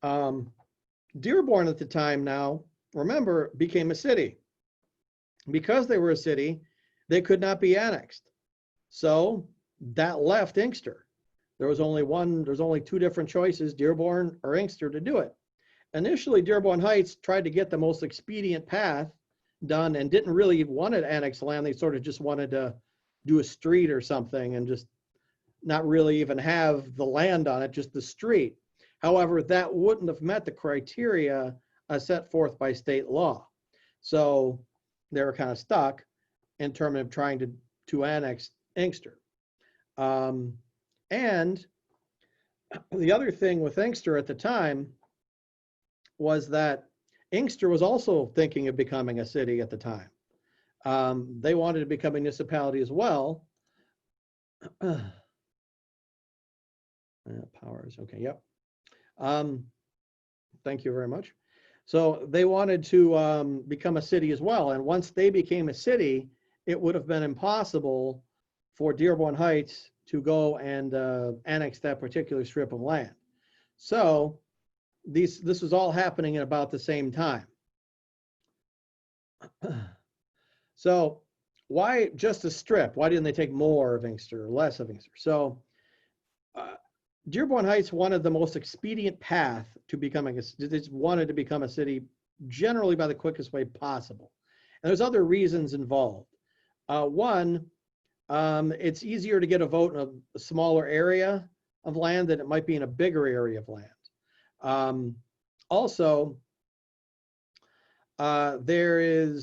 Dearborn at the time now, remember, became a city. Because they were a city, they could not be annexed. So that left Inkster. There's only two different choices, Dearborn or Inkster, to do it. Initially, Dearborn Heights tried to get the most expedient path done and didn't really want to annex land. They sort of just wanted to do a street or something and just not really even have the land on it, just the street. However, that wouldn't have met the criteria set forth by state law. So they were kind of stuck in terms of trying to annex Inkster. And the other thing with Inkster at the time was that Inkster was also thinking of becoming a city at the time. They wanted to become a municipality as well. Powers, okay, yep. Thank you very much. So they wanted to become a city as well. And once they became a city, it would have been impossible for Dearborn Heights to go and annex that particular strip of land. So this was all happening at about the same time. So why just a strip? Why didn't they take more of Inkster or less of Inkster? So Dearborn Heights wanted the most expedient path to becoming they just wanted to become a city generally by the quickest way possible. And there's other reasons involved. One, it's easier to get a vote in a smaller area of land than it might be in a bigger area of land. Also, they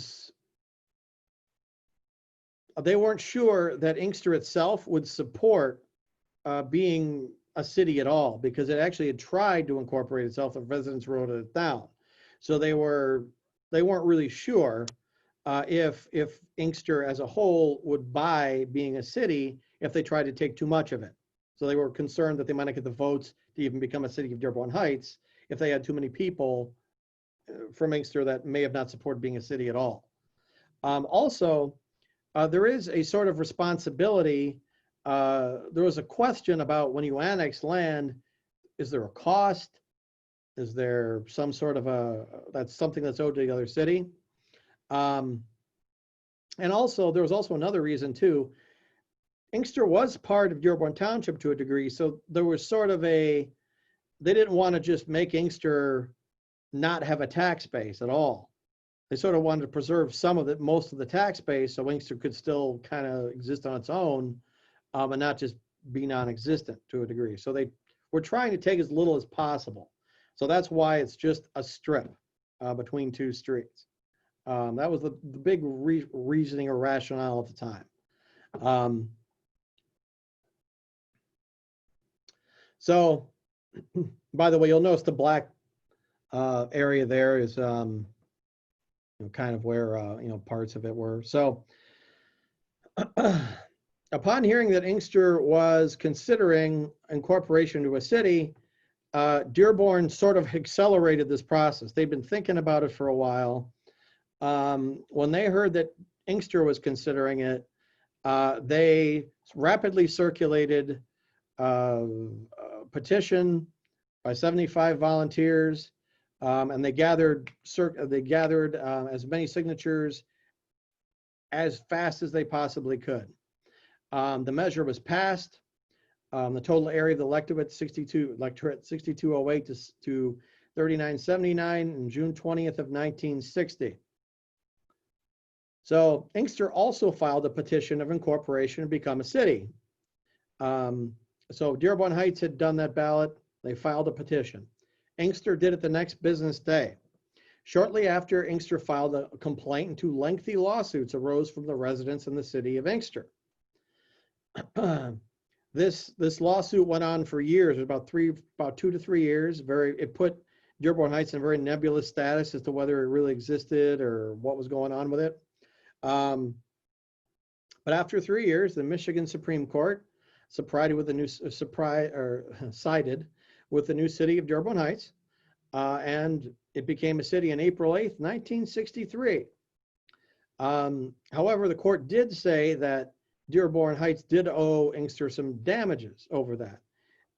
weren't sure that Inkster itself would support being a city at all, because it actually had tried to incorporate itself if residents wrote it down. So they weren't really sure if Inkster as a whole would buy being a city if they tried to take too much of it. So they were concerned that they might not get the votes to even become a city of Dearborn Heights if they had too many people from Inkster that may have not supported being a city at all. Also, there is a sort of responsibility. There was a question about when you annex land, is there a cost? Is there some sort of that's something that's owed to the other city? And also, there was also another reason too. Inkster was part of Dearborn Township to a degree, so there was sort of they didn't want to just make Inkster not have a tax base at all. They sort of wanted to preserve most of the tax base, so Inkster could still kind of exist on its own, and not just be non-existent to a degree. So they were trying to take as little as possible. So that's why it's just a strip between two streets. That was the big reasoning or rationale at the time. So, by the way, you'll notice the black area there is kind of where parts of it were. So, upon hearing that Inkster was considering incorporation into a city, Dearborn sort of accelerated this process. They'd been thinking about it for a while. When they heard that Inkster was considering it, they rapidly circulated a petition by 75 volunteers, and they gathered as many signatures as fast as they possibly could. The measure was passed. The total area of the electorate 6208 to 3979 on June 20th of 1960. So Inkster also filed a petition of incorporation to become a city. So Dearborn Heights had done that ballot. They filed a petition. Inkster did it the next business day. Shortly after, Inkster filed a complaint, and 2 lengthy lawsuits arose from the residents in the city of Inkster. This lawsuit went on for years, about 2 to 3 years. It put Dearborn Heights in a very nebulous status as to whether it really existed or what was going on with it. But after 3 years, the Michigan Supreme Court sided with the new city of Dearborn Heights, and it became a city on April 8th, 1963. However, the court did say that Dearborn Heights did owe Inkster some damages over that.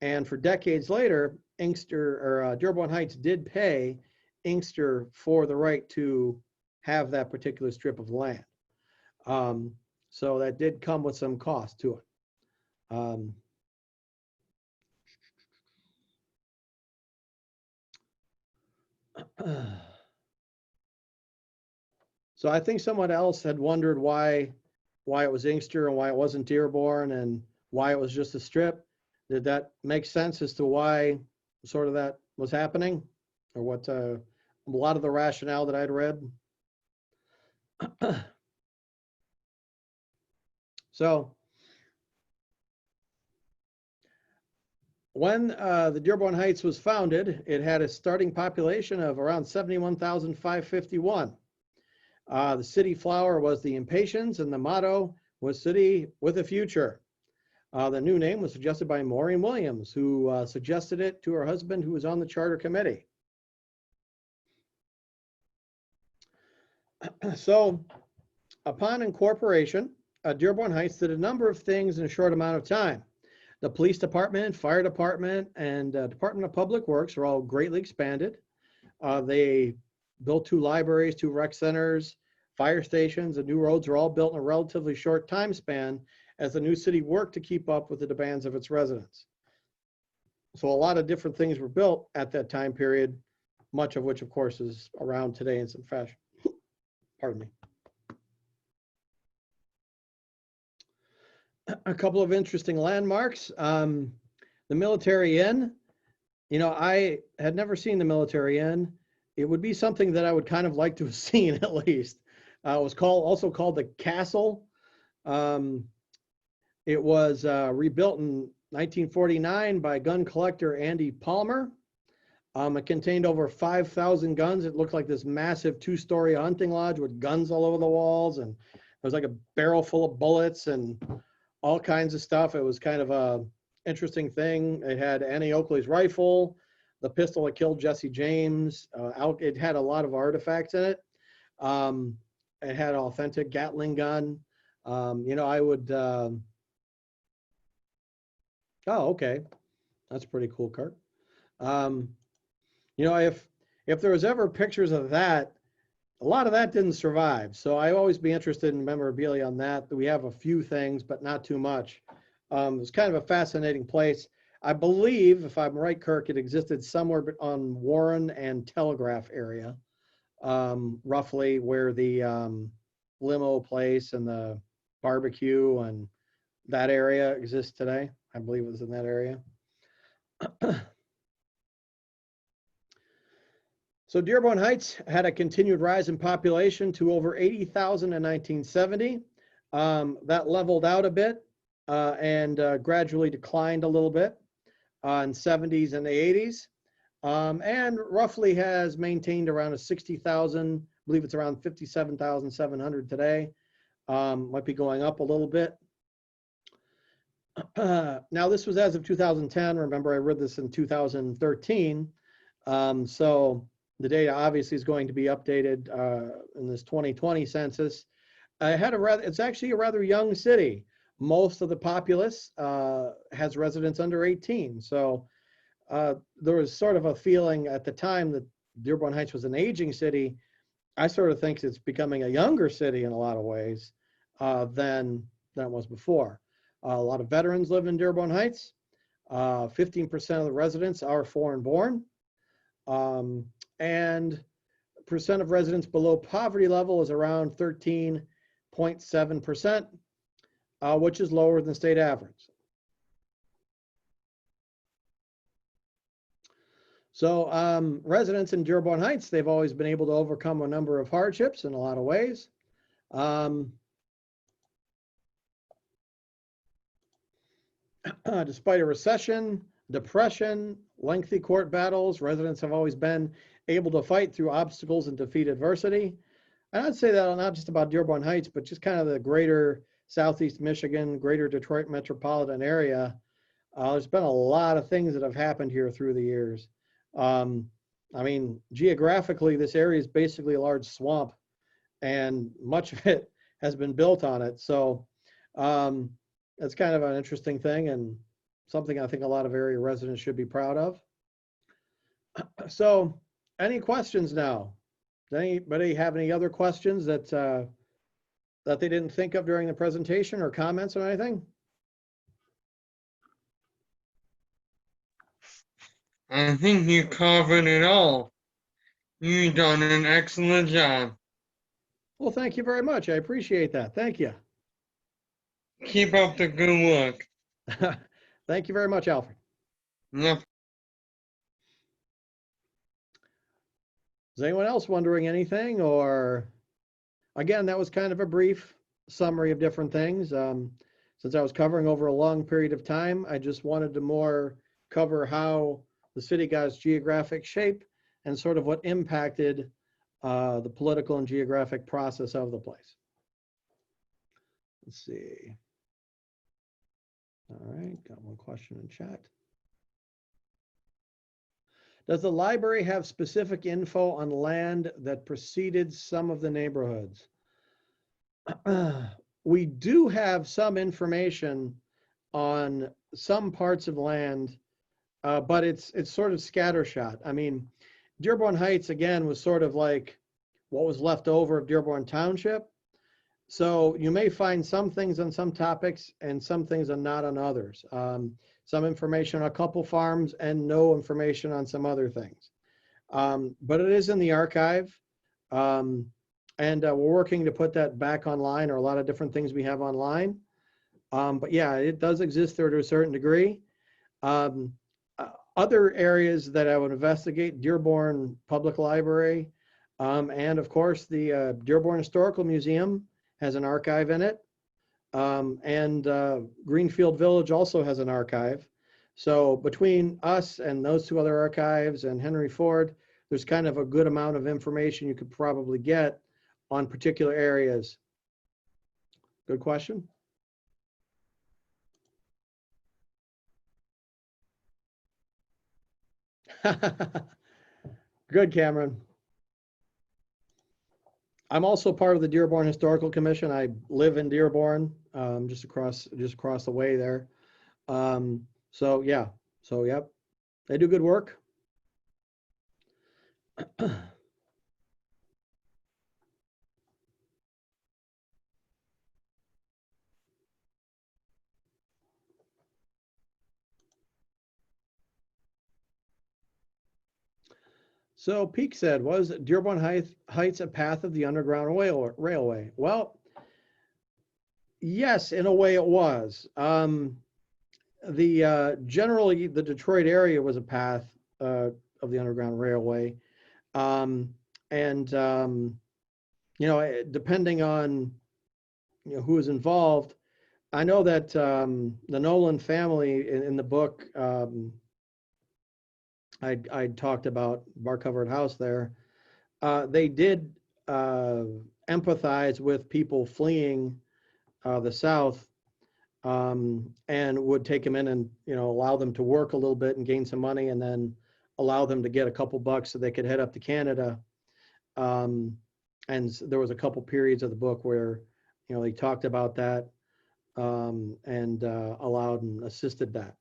And for decades later, Dearborn Heights did pay Inkster for the right to have that particular strip of land. So that did come with some cost to it. So I think someone else had wondered why it was Inkster and why it wasn't Dearborn and why it was just a strip. Did that make sense as to why sort of that was happening, or what a lot of the rationale that I'd read? So when the Dearborn Heights was founded, it had a starting population of around 71,551. The city flower was the impatiens, and the motto was City with a Future. The new name was suggested by Maureen Williams, who suggested it to her husband, who was on the charter committee. So upon incorporation, Dearborn Heights did a number of things in a short amount of time. The police department, fire department, and Department of Public Works are all greatly expanded. They built 2 libraries, 2 rec centers, fire stations, and new roads are all built in a relatively short time span as the new city worked to keep up with the demands of its residents. So a lot of different things were built at that time period, much of which, of course, is around today in some fashion. Pardon me. A couple of interesting landmarks. The Military Inn. You know, I had never seen the Military Inn. It would be something that I would kind of like to have seen at least. It was also called the Castle. It was rebuilt in 1949 by gun collector Andy Palmer. It contained over 5,000 guns. It looked like this massive 2-story hunting lodge with guns all over the walls, and there was like a barrel full of bullets and all kinds of stuff. It was kind of a interesting thing. It had Annie Oakley's rifle, the pistol that killed Jesse James. It had a lot of artifacts in it. It had an authentic Gatling gun. You know, I would. Oh, okay, that's pretty cool, Kurt. You know, if there was ever pictures of that, a lot of that didn't survive. So I always be interested in memorabilia on that. We have a few things, but not too much. It's kind of a fascinating place. I believe, if I'm right, Kirk, it existed somewhere on Warren and Telegraph area, roughly where the limo place and the barbecue and that area exists today. I believe it was in that area. So Dearborn Heights had a continued rise in population to over 80,000 in 1970. That leveled out a bit and gradually declined a little bit in 70s and the 80s, and roughly has maintained around a 60,000. I believe it's around 57,700 today. Might be going up a little bit. Now, this was as of 2010. Remember, I read this in 2013. So the data obviously is going to be updated in this 2020 census. It's actually a rather young city. Most of the populace has residents under 18. So there was sort of a feeling at the time that Dearborn Heights was an aging city. I sort of think it's becoming a younger city in a lot of ways than it was before. A lot of veterans live in Dearborn Heights. 15% of the residents are foreign born. And percent of residents below poverty level is around 13.7%, which is lower than the state average. So residents in Dearborn Heights, they've always been able to overcome a number of hardships in a lot of ways. Despite a recession, depression, lengthy court battles, residents have always been able to fight through obstacles and defeat adversity. And I'd say that not just about Dearborn Heights, but just kind of the greater Southeast Michigan, greater Detroit metropolitan area. There's been a lot of things that have happened here through the years. I mean, geographically, this area is basically a large swamp, and much of it has been built on it. So that's kind of an interesting thing and something I think a lot of area residents should be proud of. So any questions now? Does anybody have any other questions that that they didn't think of during the presentation, or comments or anything? I think you covered it all. You've done an excellent job. Well, thank you very much. I appreciate that. Thank you. Keep up the good work. Thank you very much, Alfred. Yep. Is anyone else wondering anything? Or again, that was kind of a brief summary of different things. Since I was covering over a long period of time, I just wanted to more cover how the city got its geographic shape and sort of what impacted the political and geographic process of the place. Let's see. All right, got one question in chat. Does the library have specific info on land that preceded some of the neighborhoods? We do have some information on some parts of land, but it's sort of scattershot. I mean, Dearborn Heights, again, was sort of like what was left over of Dearborn Township. So you may find some things on some topics and some things are not on others. Some information on a couple farms and no information on some other things. But it is in the archive. And we're working to put that back online, or a lot of different things we have online. But yeah, it does exist there to a certain degree. Other areas that I would investigate: Dearborn Public Library, and of course the Dearborn Historical Museum has an archive in it. And Greenfield Village also has an archive. So between us and those two other archives and Henry Ford, there's kind of a good amount of information you could probably get on particular areas. Good question. Good, Cameron. I'm also part of the Dearborn Historical Commission. I live in Dearborn, just across the way there. So yeah, so yep, they do good work. So Peak said, was Dearborn Heights a path of the Underground Railway? Well, yes, in a way it was. Generally, the Detroit area was a path of the Underground Railway. You know, depending on, you know, who is involved, I know that the Nolan family in the book, I talked about Bar Covered House there. They did empathize with people fleeing the South, and would take them in and, you know, allow them to work a little bit and gain some money, and then allow them to get a couple bucks so they could head up to Canada. And there was a couple periods of the book where, you know, they talked about that, and allowed and assisted that.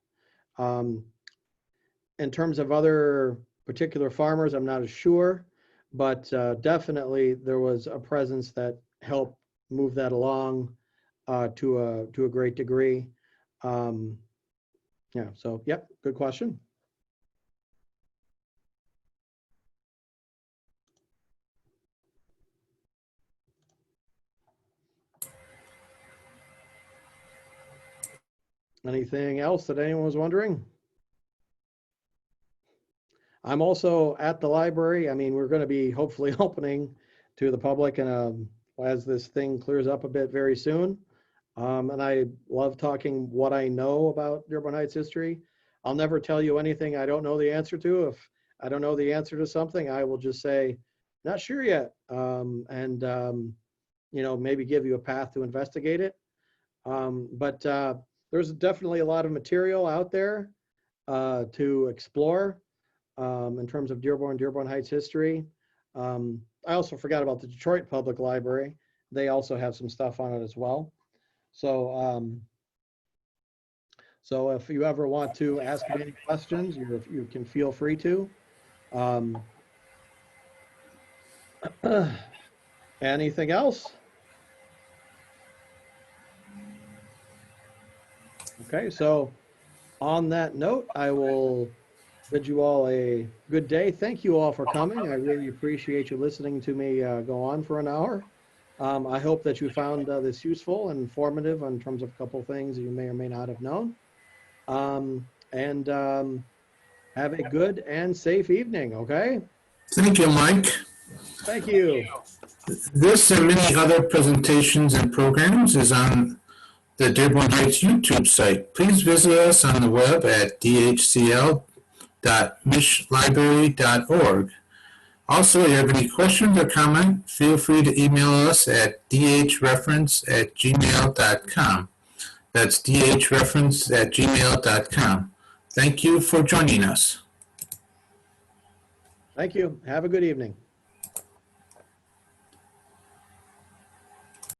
In terms of other particular farmers, I'm not as sure, but definitely there was a presence that helped move that along to a great degree. Yeah, so, yep, good question. Anything else that anyone was wondering? I'm also at the library. I mean, we're going to be hopefully opening to the public and as this thing clears up a bit very soon. And I love talking what I know about Dearborn Heights history. I'll never tell you anything I don't know the answer to. If I don't know the answer to something, I will just say, not sure yet. You know, maybe give you a path to investigate it. But there's definitely a lot of material out there to explore in terms of Dearborn Heights history. I also forgot about the Detroit Public Library. They also have some stuff on it as well. So, so if you ever want to ask me any questions, you can feel free to. Anything else? Okay, so on that note, I will bid you all a good day. Thank you all for coming. I really appreciate you listening to me go on for an hour. I hope that you found this useful and informative in terms of a couple things you may or may not have known. Have a good and safe evening, okay? Thank you, Mike. Thank you. This and many other presentations and programs is on the Dearborn Heights YouTube site. Please visit us on the web at dhcl.michlibrary.org. Also, if you have any questions or comment, feel free to email us at dhreference@gmail.com. That's dhreference@gmail.com. Thank you for joining us. Thank you. Have a good evening.